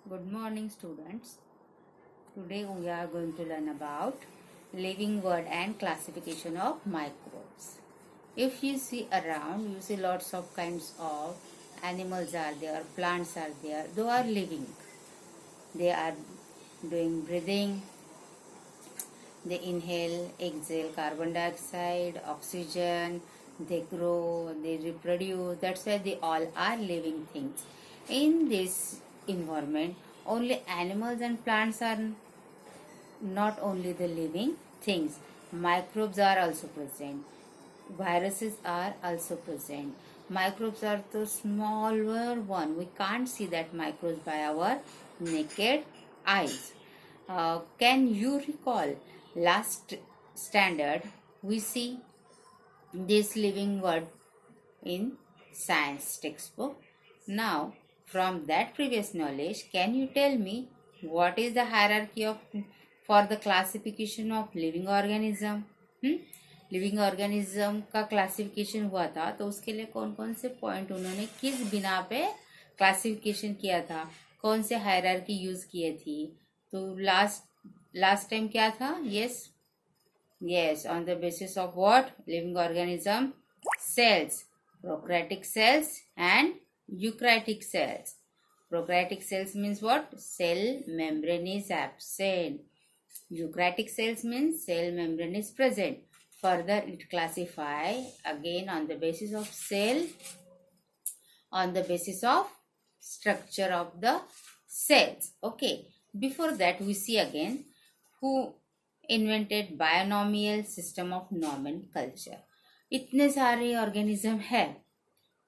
Good morning, students. Today we are going to learn about living world and classification of microbes. If you see around, you see lots of kinds of animals are there, plants are there. They are living. They are doing breathing. They inhale, exhale carbon dioxide, oxygen. They grow, they reproduce. That's why they all are living things. In this environment, only animals and plants are not only the living things, microbes are also present, viruses are also present. Microbes are the smaller one, we can't see that microbes by our naked eyes. Can you recall last standard we see this living word in science textbook? Now from that previous knowledge, can you tell me what is the hierarchy of for the classification of living organism? Living organism का classification हुआ था, तो उसके लिए कौन कौन से point उन्होंने किस बिना पे क्लासिफिकेशन किया था, कौन से हायरार्की यूज किए थी? तो लास्ट टाइम क्या था? Yes on the basis of what? Living organism cells, prokaryotic cells and eukaryotic cells. Prokaryotic cells means what? Cell membrane is absent. Eukaryotic cells means cell membrane is present. Further it classify again on the basis of cell, on the basis of structure of the cells. Okay, before that we see again who invented binomial system of nomenclature. इतने सारे organism है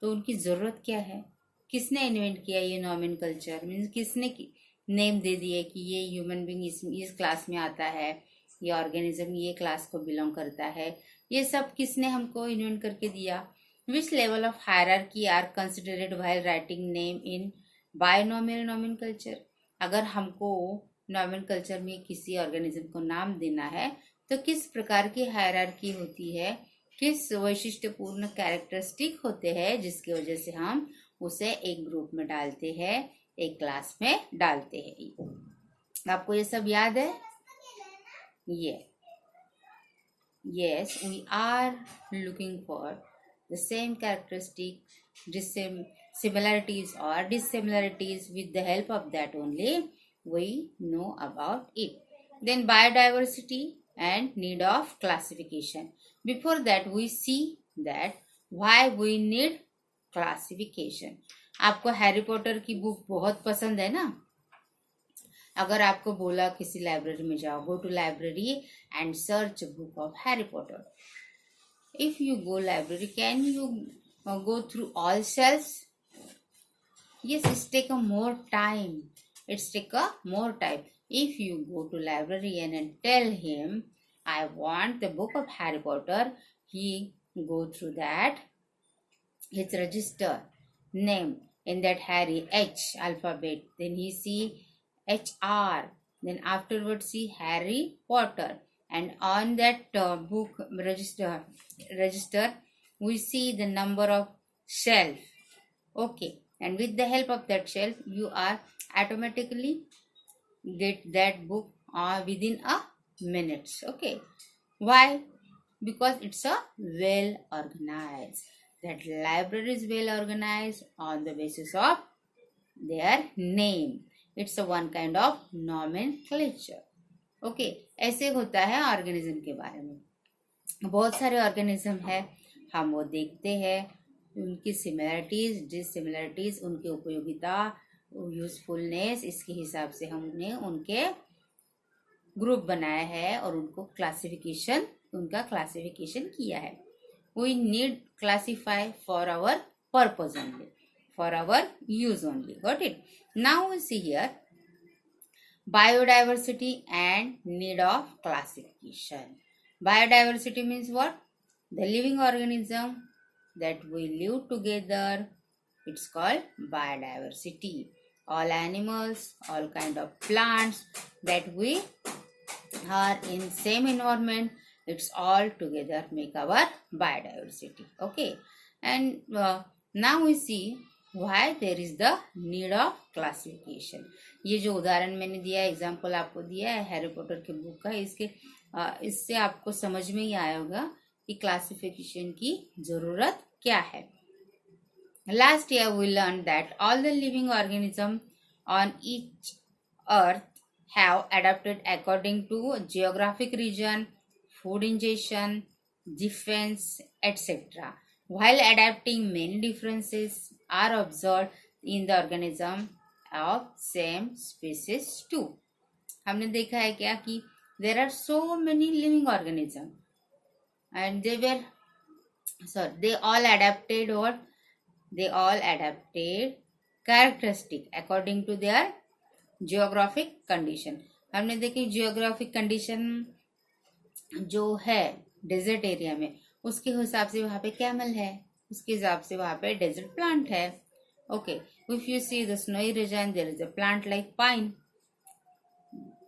तो उनकी जरूरत क्या है? किसने invent किया ये नॉमेनकल्चर? मीन्स किसने नेम दे दिए कि ये ह्यूमन बीइंग इस क्लास में आता है, ये ऑर्गेनिज्म ये क्लास को बिलोंग करता है? ये सब किसने हमको इन्वेंट करके दिया? Which level of hierarchy are considered while writing name in binomial nomenclature? अगर हमको नॉमेनकल्चर में किसी ऑर्गेनिज्म को नाम देना है तो किस प्रकार की हायरार्की होती है, किस वैशिष्ट्यपूर्ण कैरेक्टरिस्टिक होते हैं जिसकी वजह से हम उसे एक ग्रुप में डालते हैं, एक क्लास में डालते हैं? आपको ये सब याद है? Yes, we are looking for the same characteristic, similarities or dissimilarities. With the help of that only we know about it. Then biodiversity and need of classification. Before that we see that why we need classification. आपको Harry Potter की book बहुत पसंद है ना? अगर आपको बोला किसी लाइब्रेरी में जाओ, go to library and search book of Harry Potter. If you go library, can you go through all shelves? Yes, it's take a more time. If you go to librarian and tell him, I want the book of Harry Potter, he go through that. His register name in that Harry H alphabet. Then he see HR. Then afterwards see Harry Potter. And on that book register, we see the number of shelf. Okay. And with the help of that shelf, you are automatically get that book within a minutes. Okay. Why? Because it's a well organized. That library is well organized on the basis of their name. It's a one kind of nomenclature. Okay. ऐसे होता है organism के बारे में. बहुत सारे organism है, हम वो देखते हैं, उनकी सिमिलरिटीज, डिससिमिलरिटीज, उनकी उपयोगिता, यूजफुलनेस, इसके हिसाब से हमने उनके ग्रुप बनाया है और उनका क्लासिफिकेशन किया है. We need classify for our purpose only, for our use only. Got it? Now we see here biodiversity and need of classification. Biodiversity means what? The living organism that we live together, it's called biodiversity. All animals, all kind of plants that we are in same environment, it's all together make our biodiversity. Okay. And now we see why there is the need of classification. ये जो उदाहरण मैंने दिया है, example आपको दिया है Harry Potter के बुक का, इससे आपको समझ में ही आया होगा कि क्लासिफिकेशन की जरूरत क्या है। Last year we learned that all the living organisms on each earth have adapted according to geographic region, food ingestion, defense, etc. While adapting, many differences are observed in the organism of same species too. हमने देखा है क्या कि there are so many living organisms and they all adapted what they all adapted characteristic according to their geographic condition। हमने देखी geographic condition जो है desert area में, उसके हिसाब से वहां पे कैमल है, उसके हिसाब से वहां पे डेजर्ट प्लांट है। Okay, if you see the snowy region there is a plant like pine,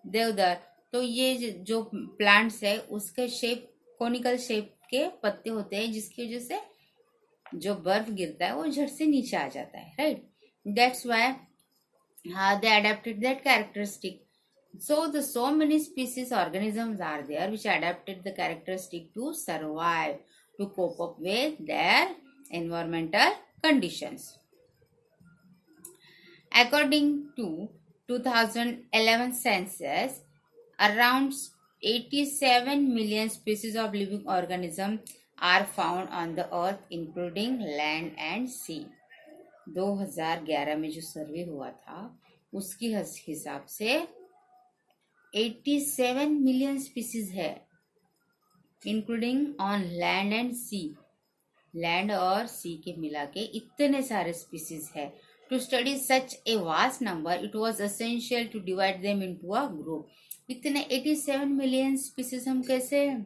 deodar. तो ये जो प्लांट्स है उसके शेप कोनिकल शेप के पत्ते होते हैं, जिसकी वजह से जो बर्फ गिरता है वो झट से नीचे आ जाता है, right. That's why they adapted that characteristic. So many species organisms are there which adapted the characteristic to survive, to cope up with their environmental conditions. According to 2011 census, around 87 million species of living organisms are found on the earth including land and sea। 2011 में जो सर्वे हुआ था उसके हिसाब से 87 million species है, including on land and sea. Land और sea के मिला के इतने सारे स्पीसीज है। To study such a vast number it was essential to divide them into a group. इतने 87 मिलियन स्पीसीज हम कैसे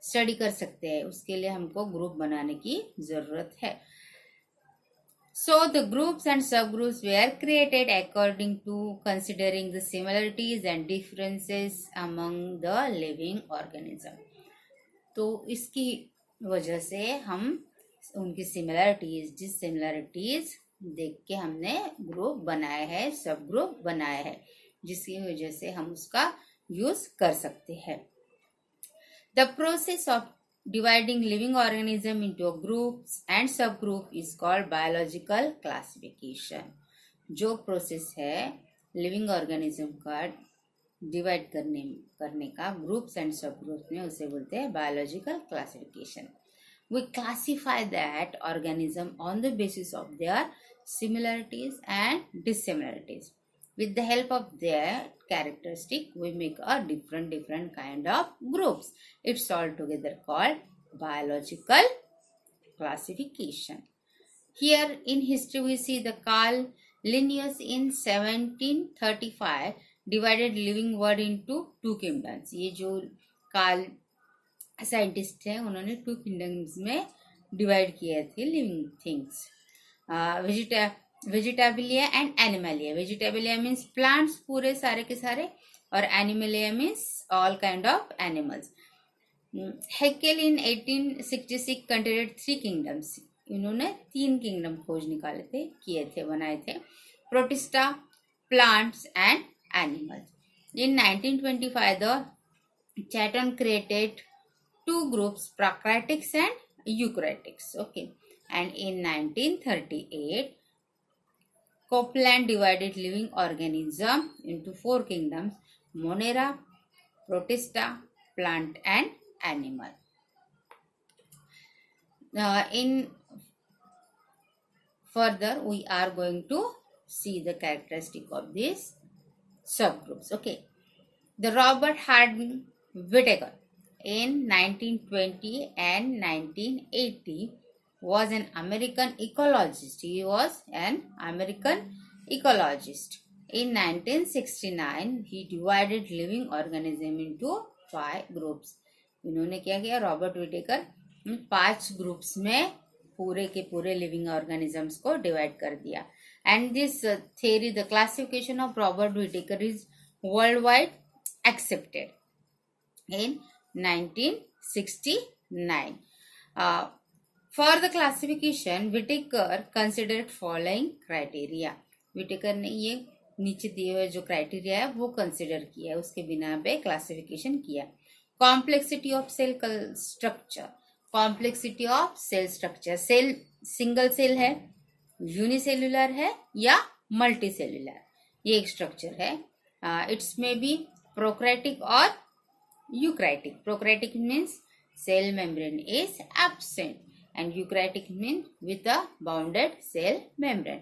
स्टडी कर सकते हैं, उसके लिए हमको ग्रुप बनाने की जरूरत है। So the groups and subgroups were created according to considering the similarities and differences among the living organism। तो इसकी वजह से हम उनकी सिमिलरिटीज देख के हमने ग्रुप बनाए हैं, सब ग्रुप बनाए हैं, जिसकी वजह से हम उसका यूज कर सकते हैं। The process of dividing living organism into groups and subgroup is called biological classification। जो प्रोसेस है लिविंग ऑर्गेनिज्म का डिवाइड करने का ग्रुप्स एंड सब ग्रुप्स में, उसे बोलते हैं biological classification. We classify that organism on the basis of their similarities and dissimilarities। With the help of their characteristic, we make a different kind of groups। It's all together called biological classification। Here in history we see the Carl Linnaeus in 1735 divided living world into two kingdoms। ये जो Karl scientist है उन्होंने to kingdoms में divide किए थे living things, vegetabilia and animalia. Vegetabilia means plants पूरे सारे के सारे, और animalia means all kind of animals. Haeckel in 1866 considered 3 kingdoms. इन्होंने 3 किंगडम खोज निकाले थे, बनाए थे, protista, plants and animals. In 1925 the Chatton created 2 groups, prokaryotics and eukaryotics। Okay, and in 1938 Copeland divided living organism into 4 kingdoms: Monera, Protista, plant and animal। In further we are going to see the characteristic of these subgroups। Okay, the Robert Harding Whittaker in 1920 and 1980 was an American ecologist। He was an American ecologist। In 1969 he divided living organism into 5 groups। इन्होंने क्या किया, Robert Whittaker 5 groups में पूरे के पूरे living organisms को divide कर दिया। And this theory, the classification of Robert Whittaker is worldwide accepted in 1969। For the classification, Whittaker considered following criteria. Whittaker ने ये नीचे दिए हुए जो क्राइटेरिया है वो कंसिडर किया है, उसके बिना पे क्लासिफिकेशन किया. Complexity of cell structure. Complexity of cell structure. Cell single cell है, यूनिसेल्युलर है या मल्टी सेल्युलर, ये एक स्ट्रक्चर है. इट्स में बी प्रोकैरियोटिक और eukaryotic. Prokaryotic means cell membrane is absent and eukaryotic means with a bounded cell membrane.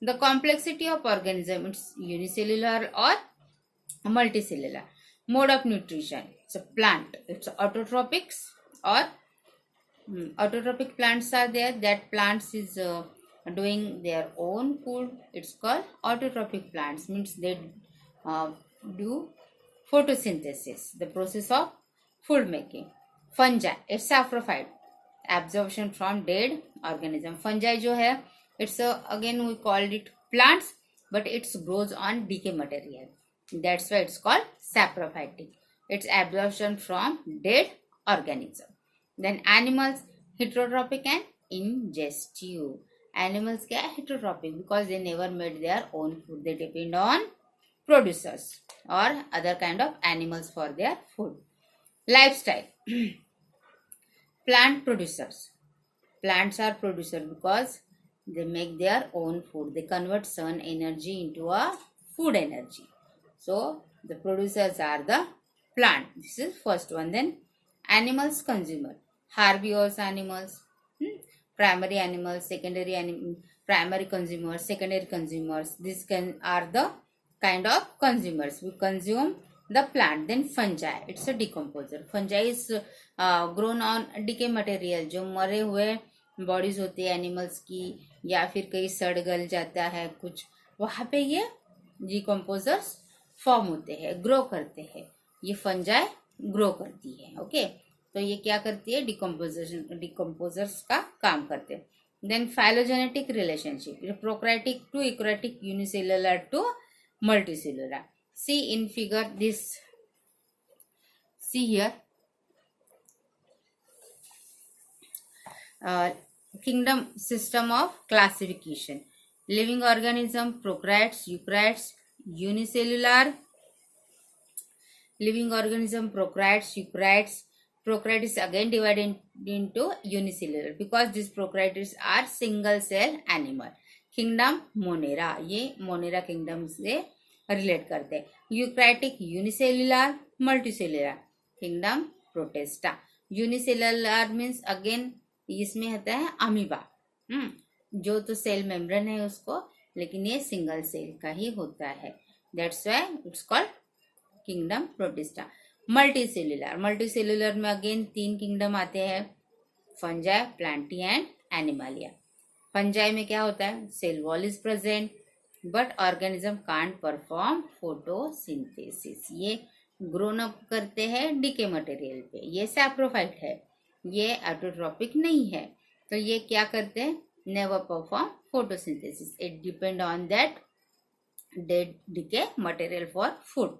The complexity of organism, it's unicellular or multicellular. Mode of nutrition, it's a plant, it's autotrophics or autotrophic plants are there, that plants is doing their own food, it's called autotrophic plants, means they do photosynthesis, the process of food making. Fungi, it's saprophyte, absorption from dead organism. Fungi जो है, it's again we called it plants, but it grows on decay material. That's why it's called saprophytic. It's absorption from dead organism. Then animals, heterotrophic and ingestive. Animals क्या है? Heterotrophic because they never made their own food. They depend on producers or other kind of animals for their food. Lifestyle. Plant producers. Plants are producer because they make their own food. They convert sun energy into a food energy. So the producers are the plant. This is first one. Then animals consumer. Herbivorous animals, primary animals, primary consumers, secondary consumers. These are the kind of consumers. We consume the plant. Then fungi, it's a decomposer. Fungi is grown on decay material. जो मरे हुए bodies होती है animals की या फिर कहीं सड़ गल जाता है कुछ, वहाँ पे ये डिकम्पोजर्स फॉर्म होते हैं, ग्रो करते हैं. ये फंजाई ग्रो करती है. ओके, तो ये क्या करती है? डिकम्पोजर्स का काम करते हैं. Then phylogenetic relationship, prokaryotic to eukaryotic, unicellular to multicellular. See in figure this. See here. Kingdom system of classification. Living organism, prokaryotes, eukaryotes, unicellular. Living organism, prokaryotes, eukaryotes. Prokaryote is again divided into unicellular because these prokaryotes are single cell animal. Kingdom Monera, ये Monera kingdom से relate करते हैं. Eukaryotic unicellular, multicellular. Kingdom protista. Unicellular means again इसमें होता है amoeba, जो तो cell membrane है उसको, लेकिन ये सिंगल सेल का ही होता है. That's why it's called kingdom Protista. Multicellular. Multicellular में अगेन 3 किंगडम आते हैं, fungi, Plantae and Animalia. Fungi में क्या होता है? Cell wall is present but organism can't perform photosynthesis. ये ग्रोन अप करते हैं डीके मटेरियल पे. ये सैप्रोफाइट है, ये ऑटोट्रॉपिक नहीं है. तो ये क्या करते हैं? Never perform photosynthesis. It depend on that dead decay material for food.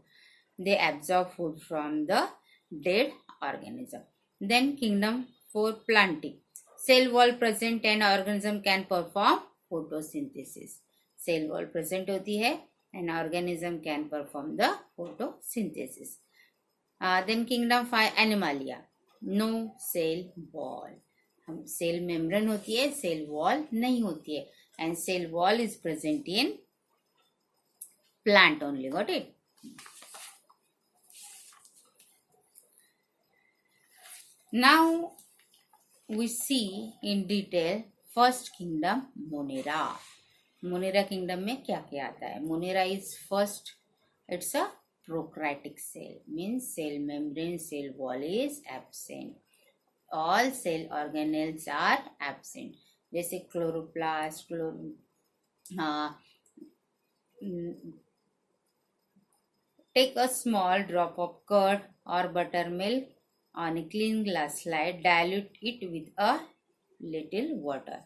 They absorb food from the dead organism. Then kingdom 4 planting. Cell wall present and organism can perform photosynthesis. Cell wall present होती है and organism can perform the photosynthesis. Then kingdom 5 animalia. No cell wall. हम cell membrane होती है, cell wall नहीं होती है. And cell wall is present in plant only. Got it? Now we see in detail first kingdom Monera. Monera kingdom में क्या क्या आता है? Monera is first, it's a prokaryotic cell, means cell membrane, cell wall is absent. All cell organelles are absent. जैसे chloroplast, take a small drop of curd or buttermilk on a clean glass slide, dilute it with a little water.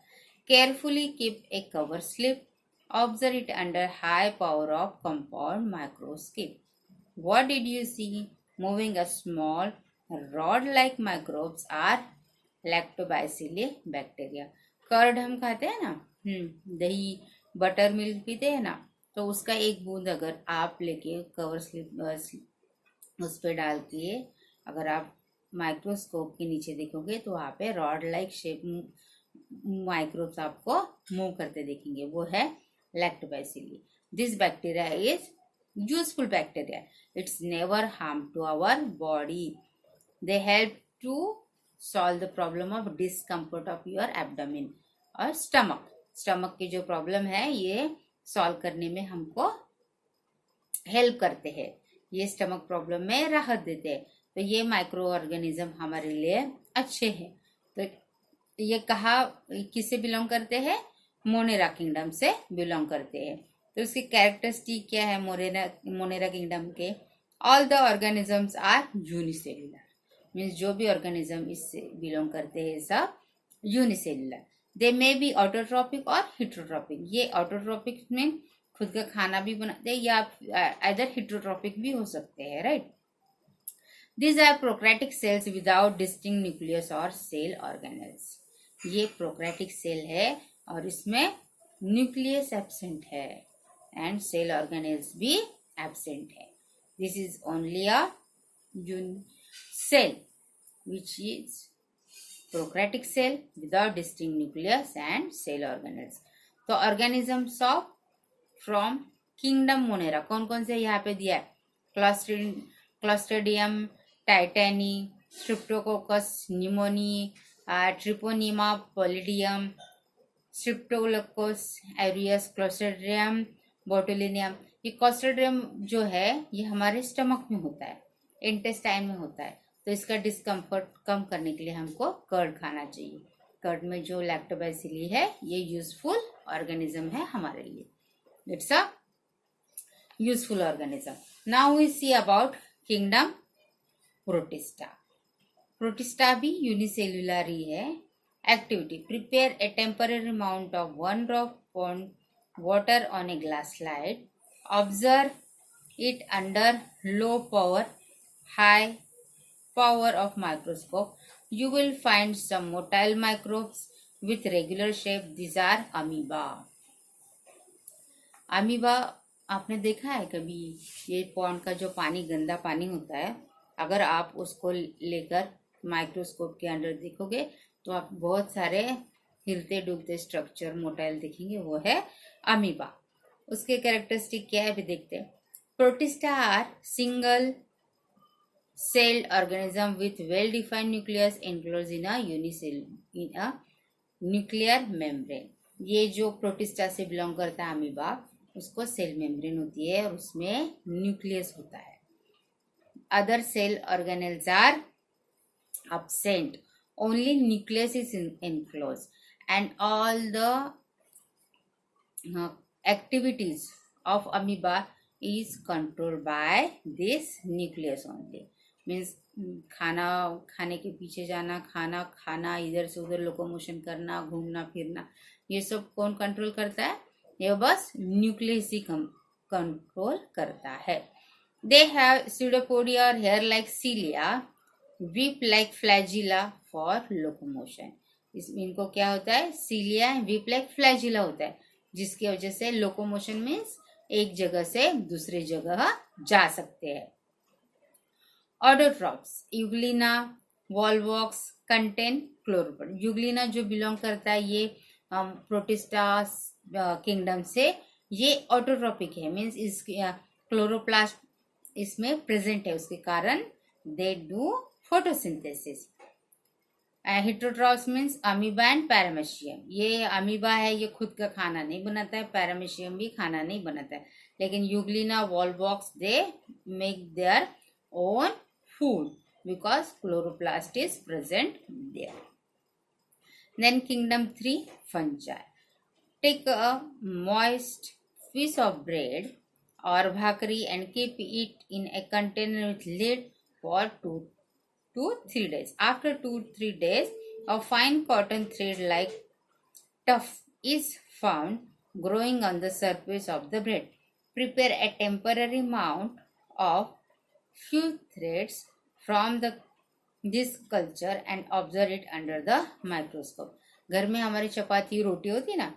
Carefully keep a cover slip. Observe it under high power of compound microscope. What did you see? Moving a small rod-like microbes are lactobacilli bacteria. Curd हम खाते हैं ना, दही butter milk पीते हैं ना, तो उसका एक बूंद अगर आप लेके कवर स्लिप उस पर डाल के अगर आप माइक्रोस्कोप के नीचे देखोगे तो वहाँ पे रॉड लाइक शेप माइक्रोब्स आपको मूव करते देखेंगे, वो है lactobacilli. This bacteria is useful bacteria, it's never harm to our body, they help to solve the problem of discomfort of your abdomen और स्टमक की जो प्रॉब्लम है ये सॉल्व करने में हमको हेल्प करते हैं, ये स्टमक प्रॉब्लम में राहत देते हैं। तो ये माइक्रो ऑर्गेनिज्म हमारे लिए अच्छे हैं। तो ये कहा किससे बिलोंग करते हैं? मोनेरा किंगडम से बिलोंग करते हैं। तो उसकी कैरेक्टरिस्टिक क्या है मोनेरा किंगडम के? All the organisms are unicellular, means जो भी ऑर्गेनिज्म इससे बिलोंग करते हैं सब unicellular. They may be autotrophic और हिट्रोट्रॉपिक। ये ऑटोट्रॉपिक में खुद का खाना भी बनाते हैं या इधर हिट्रोट्रॉपिक भी हो सकते हैं, right. These are prokaryotic cells without distinct nucleus or cell organelles. ये प्रोकैरियोटिक सेल है और इसमें न्यूक्लियस एब्सेंट है एंड सेल ऑर्गेनेल्स भी एब्सेंट है। This is only a cell which is prokaryotic cell without distinct nucleus and cell organelles. तो organisms of from kingdom Monera कौन कौन से यहाँ पे दिया है? Clostridium tetani, Streptococcus pneumoniae, Treponema pallidum, Streptococcus aureus, Clostridium botulinum. ये क्लॉस्ट्रिडियम जो है ये हमारे स्टमक में होता है, इंटेस्टाइन में होता है। तो इसका डिस्कम्फर्ट कम करने के लिए हमको कर्ड खाना चाहिए। कर्ड में जो लैक्टोबैसिली है ये यूजफुल ऑर्गेनिज्म है हमारे लिए, it's a useful organism. Now we see about kingdom Protista. Protista भी यूनिसेल्युलर ही है। Activity: prepare a temporary amount of 1 drop on water on a glass slide, observe it under low power high power of microscope. You will find some motile microbes with regular shape. These are amoeba. Amoeba आपने देखा है कभी? ये pond का जो पानी गंदा पानी होता है, अगर आप उसको लेकर माइक्रोस्कोप के अंदर देखोगे तो आप बहुत सारे हिलते डुलते स्ट्रक्चर मोटाइल देखेंगे, वो है अमीबा। उसके कैरेक्टरिस्टिक क्या है भी देखते हैं। Protista are single celled organism with well-defined nucleus enclosed in a nuclear membrane. ये जो प्रोटिस्टा से बिलोंग करता है अमीबा, उसको सेल मेम्ब्रेन होती है और उसमें न्यूक्लियस होता है। Other cell organelles are absent, only nucleus is enclosed and all the activities of amoeba is controlled by this nucleus only. Means खाना खाने के पीछे जाना, खाना खाना, इधर से उधर लोकोमोशन करना, घूमना फिरना, ये सब कौन कंट्रोल करता है? ये बस न्यूक्लियस ही कंट्रोल करता है। दे हैव स्यूडोपोडिया और hair like cilia, whip like flagella for locomotion. इसमें इनको क्या होता है? सीलिया, विप लाइक फ्लैजिला होता है, जिसकी वजह से लोकोमोशन मीन्स एक जगह से दूसरी जगह जा सकते हैं। Autotrophs: Euglena, Volvox contain chloroplast. Euglena जो बिलोंग करता है ये प्रोटिस्टा किंगडम से, ये ऑटोट्रॉपिक है, मीन्स इस क्लोरोप्लास्ट इसमें प्रेजेंट है, उसके कारण they do photosynthesis. Heterotrophs means amoeba and paramecium. ये अमीबा है, ये खुद का खाना नहीं बनाता है, पैरामेशियम भी खाना नहीं बनाता है, लेकिन Euglena Volvox they make their own food because chloroplast is present there. Then kingdom 3, fungi. Take a moist piece of bread or bhakri and keep it in a container with lid for 2 to 3 days. After 2-3 days, a fine cotton thread like tuft is found growing on the surface of the bread. Prepare a temporary mount of few threads from the this culture and observe it under the microscope. घर में हमारी चपाती रोटी होती है ना,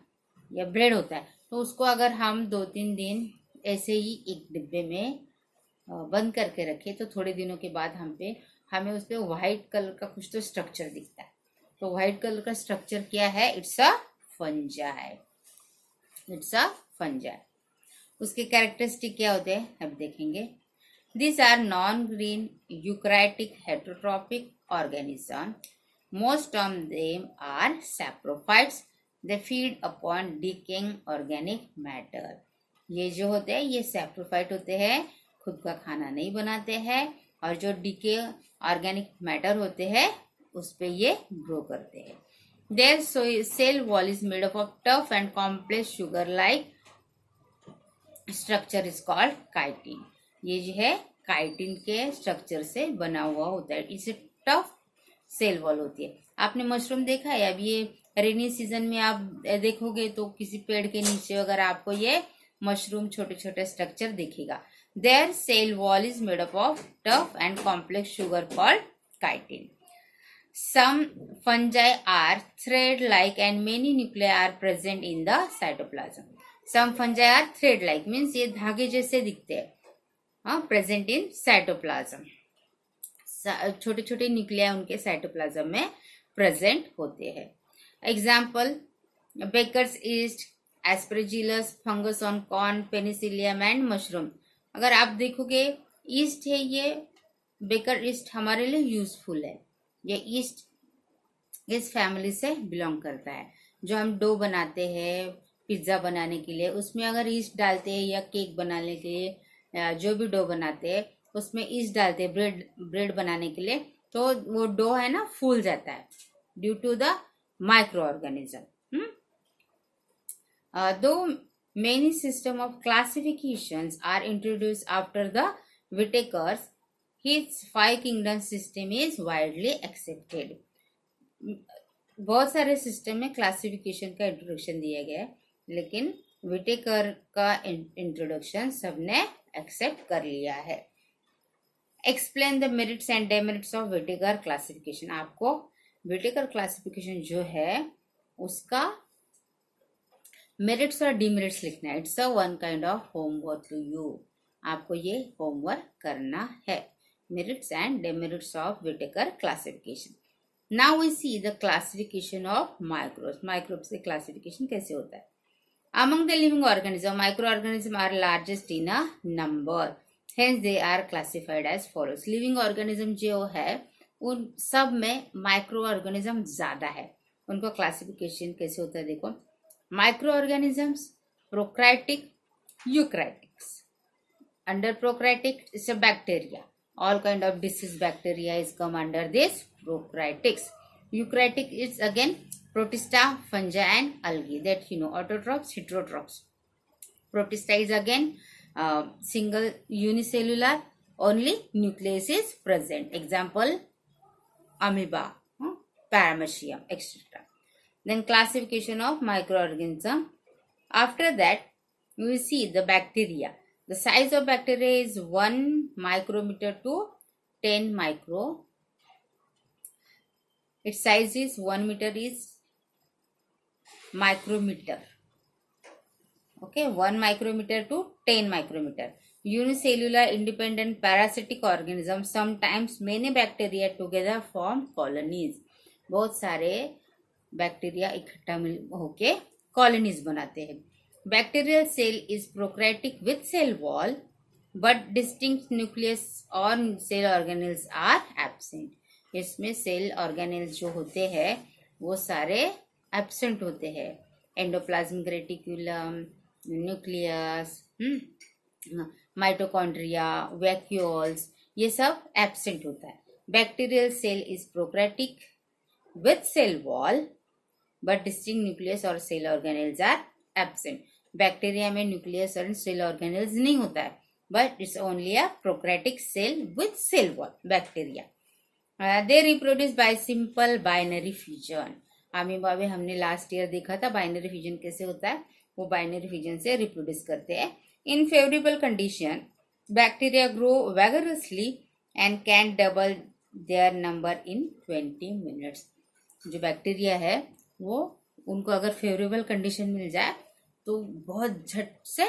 या bread होता है, तो उसको अगर हम 2-3 दिन ऐसे ही एक डिब्बे में बंद करके रखे तो थोड़े दिनों के बाद हमें उस पर व्हाइट कलर का कुछ तो स्ट्रक्चर दिखता है। तो व्हाइट कलर का स्ट्रक्चर क्या है? It's a fungi. It's a fungi. उसके कैरेक्टरिस्टिक क्या होते हैं अब देखेंगे। These are non-green eukaryotic heterotrophic organisms. Most of them are saprophytes. They feed upon decaying organic matter. ये जो होते हैं ये सैप्रोफाइट होते हैं, खुद का खाना नहीं बनाते हैं, और जो डिके ऑर्गेनिक मैटर होते हैं उस पे ये ग्रो करते हैं। Their cell wall is made up of tough and complex sugar-like structure is called chitin. ये जो है काइटिन के स्ट्रक्चर से बना हुआ होता है। इसे टफ सेल वॉल होती है। आपने मशरूम देखा है? अब ये रेनी सीजन में आप देखोगे तो किसी पेड़ के नीचे अगर आपको ये मशरूम छोटे छोटे स्ट्रक्चर दिखेगा। Their cell wall is made up of tough and complex sugar called chitin. Some fungi are thread-like and many nuclei are present in the cytoplasm. Some fungi are thread-like means ये धागे जैसे दिखते हैं, present in cytoplasm. छोटे छोटे न्यूक्लिया उनके cytoplasm में present होते हैं। Example baker's yeast, Aspergillus, fungus on corn, Penicillium and mushroom. अगर आप देखोगे ईस्ट है, ये बेकर ईस्ट हमारे लिए यूजफुल है। ये ईस्ट इस फैमिली से बिलोंग करता है। जो हम डो बनाते हैं पिज्जा बनाने के लिए, उसमें अगर ईस्ट डालते हैं, या केक बनाने के लिए जो भी डो बनाते हैं उसमें ईस्ट डालते हैं ब्रेड बनाने के लिए, तो वो डो है ना फूल जाता है due to the micro organism. Though many system of classifications are introduce after the Whittaker's, his 5 kingdom system is widely accepted. बहुत सारे सिस्टम में क्लासिफिकेशन का इंट्रोडक्शन दिया गया है, लेकिन विटेकर का इंट्रोडक्शन सबने एक्सेप्ट कर लिया है। Explain the merits and demerits of Whittaker classification. आपको विटेकर क्लासिफिकेशन जो है उसका मेरिट्स और डिमेरिट्स लिखना है। It's a one kind of homework to you. आपको ये होमवर्क करना है, merits and demerits of Whittaker classification. Now we see the classification of microbes. Microbes के क्लासिफिकेशन कैसे होता है। Among the living organisms, microorganisms are largest in a number. Hence, they are classified as follows. Living organism जो है उन सब में micro organism ज्यादा है। उनको क्लासिफिकेशन कैसे होता है देखो। Micro organisms prokaryotic, eukaryotics. Under prokaryotic it's a bacteria. All kind of disease bacteria is come under this prokaryotics. Eukaryotic is again protista, fungi and algae, that you know, autotrophs, heterotrophs. Protista is again single unicellular, only nucleus is present. Example amoeba, paramecium, etc. Then classification of microorganism. After that we see the bacteria. The size of bacteria is 1 micrometer to 10 micro. Its size is 1 meter is micrometer. Okay, 1 micrometer to 10 micrometer. Unicellular independent parasitic organisms. Sometimes many bacteria together form colonies. बहुत सारे bacteria इकट्ठा होके colonies बनाते हैं। Bacterial cell is prokaryotic with cell wall, but distinct nucleus और cell organelles are absent. इसमें cell organelles जो होते हैं वो सारे absent होते हैं। Endoplasmic reticulum, nucleus, mitochondria, vacuoles, ये सब absent होता है। Bacterial cell is prokaryotic with cell wall, but distinct nucleus और cell organelles are absent. Bacteria में न्यूक्लियस और सेल ऑर्गेनेल्स नहीं होता है, but it's only a prokaryotic cell with cell wall bacteria. They reproduce by simple binary fusion. Amoeba में हमने last year देखा था बाइनरी फ्यूजन कैसे होता है। वो बाइनरी फ्यूजन से रिप्रोड्यूस करते हैं। In favourable condition bacteria grow vigorously and can double their number in 20 minutes. जो बैक्टीरिया है वो उनको अगर फेवरेबल कंडीशन मिल जाए तो बहुत झट से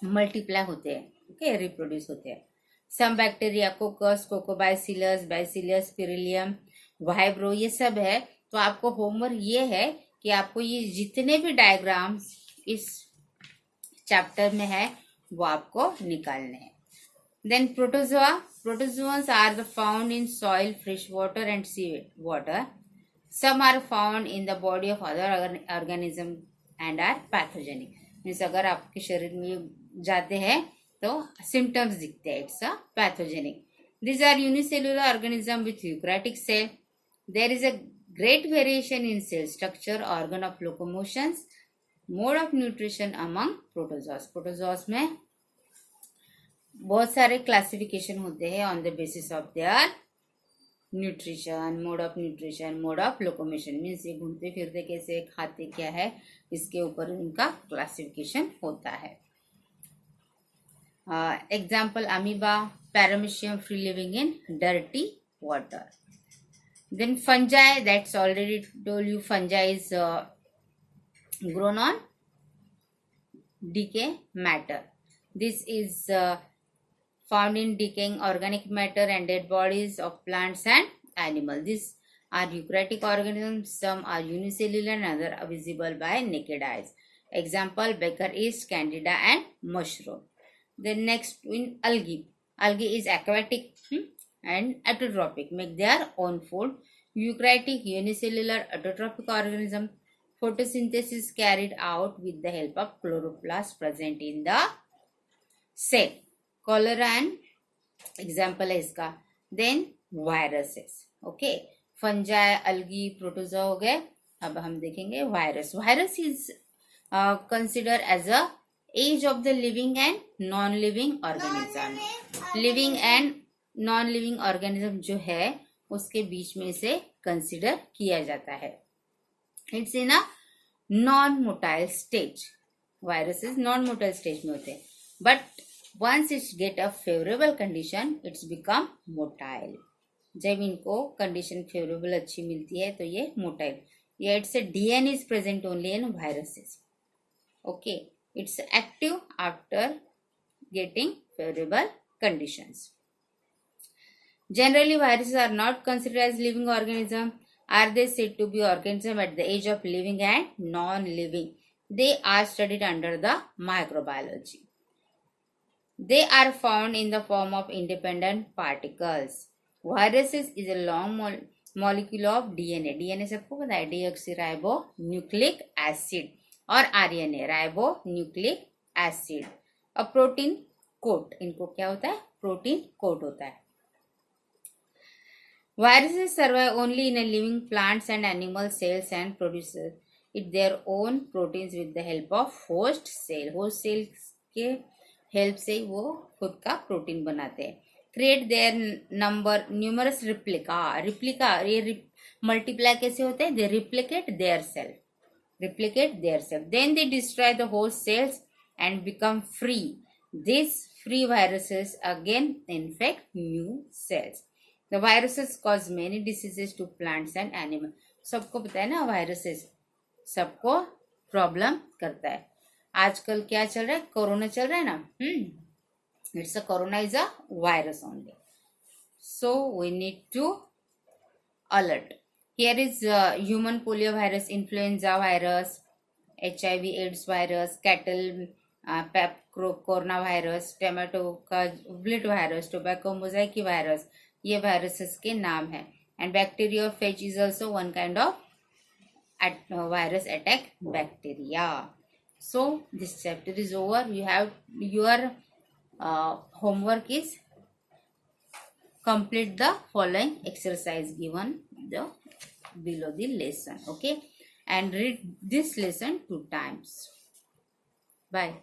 मल्टीप्लाई होते हैं, ओके, रिप्रोड्यूस होते हैं. Some bacteria coccus, coccobacillus, bacillus, spirillum, vibrio, ये सब है. तो आपको होमवर्क ये है कि आपको ये जितने भी डायग्राम्स इस चैप्टर में है वो आपको निकालने हैं. Then protozoa. Protozoans are the found in soil, fresh water and sea water. Some are found in the body of other organism and are pathogenic. Means अगर आपके शरीर में जाते हैं तो सिम्टम्स दिखते हैं, it's a pathogenic. These are unicellular organism with eukaryotic cell. There is a great variation in cell structure, organ of locomotions, mode of nutrition among protozoas. Protozoas में बहुत सारे क्लासिफिकेशन होते हैं on the basis of their nutrition, mode of nutrition, mode of locomotion. Means ये घूमते फिरते कैसे, खाते क्या है, इसके ऊपर उनका क्लासिफिकेशन होता है. Example, amoeba, paramecium, free living in dirty water. Then fungi, that's already told you, fungi is grown on decay matter. This is found in decaying organic matter and dead bodies of plants and animals. These are eukaryotic organisms. Some are unicellular and other are visible by naked eyes. Example, Baker yeast, Candida and mushroom. Then next in algae. Algae is aquatic and autotrophic, make their own food. Eukaryotic, unicellular, autotrophic organism. Photosynthesis carried out with the help of chloroplast present in the cell. Cholera and example है इसका. Then viruses. Okay, fungi, algae, protozoa हो गए. अब हम देखेंगे virus. Virus is considered as a age of the living and non-living organism. Living and non-living organism जो है उसके बीच में से कंसिडर किया जाता है. It's in a non-motile stage. Viruses non-motile stage में होते हैं, but once it get a favorable condition, it's become motile. जब इनको कंडीशन फेवरेबल अच्छी मिलती है तो ये मोटाइल. ये it's DNA is present only in viruses. Okay. It's active after getting favorable conditions. Generally, viruses are not considered as living organism. Are they said to be organism at the age of living and non-living? They are studied under the microbiology. They are found in the form of independent particles. Viruses is a long molecule of DNA. DNA सबको पता है, deoxyribonucleic acid. और RNA, ribonucleic acid. और protein coat, इनको क्या होता है, protein coat होता है. Viruses survive only in a living plants and animal cells and produce it their own proteins with the help of host cell. Host cells के help से वो खुद का प्रोटीन बनाते हैं. Create their numerous replica. ये मल्टीप्लाई कैसे होते हैं, they replicate their self. Then they destroy the host cells and become free. These free viruses again infect new cells. The viruses cause many diseases to plants and animals. सबको पता है ना, viruses सबको problem करता है. आजकल क्या चल रहा है, कोरोना चल रहा है ना. It's a corona is a virus only. So we need to alert. Here is human poliovirus, influenza virus, HIV AIDS virus, cattle coronavirus, tomato vlit virus, tobacco mosaic virus. ये viruses के नाम है. And bacteriophage is also one kind of virus attack bacteria. So this chapter is over. You have your homework is complete the following exercise given below the lesson. Okay, and read this lesson 2 times. Bye.